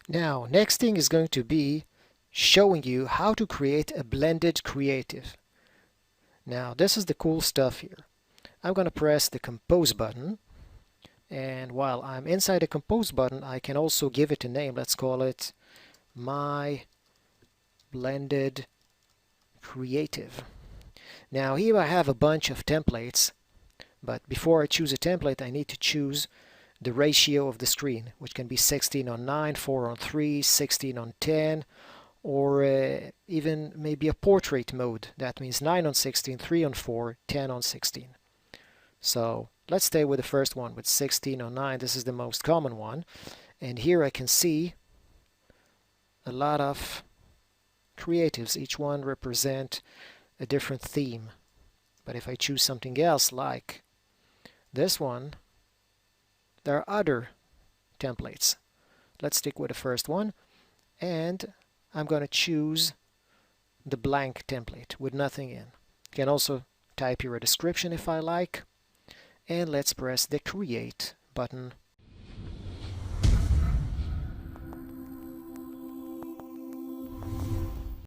Now, next thing is going to be showing you how to create a blended creative. Now, this is the cool stuff here. I'm going to press the Compose button, and while I'm inside the Compose button, I can also give it a name. Let's call it My Blended Creative. Now, here I have a bunch of templates, but before I choose a template, I need to choose the ratio of the screen, which can be 16:9, 4:3, 16:10, or even maybe a portrait mode. That means 9:16, 3:4, 10:16. So let's stay with the first one with 16:9. This is the most common one. And here I can see a lot of creatives. Each one represent a different theme. But if I choose something else like this one, there are other templates. Let's stick with the first one, and I'm going to choose the blank template with nothing in. You can also type here a description if I like, and let's press the Create button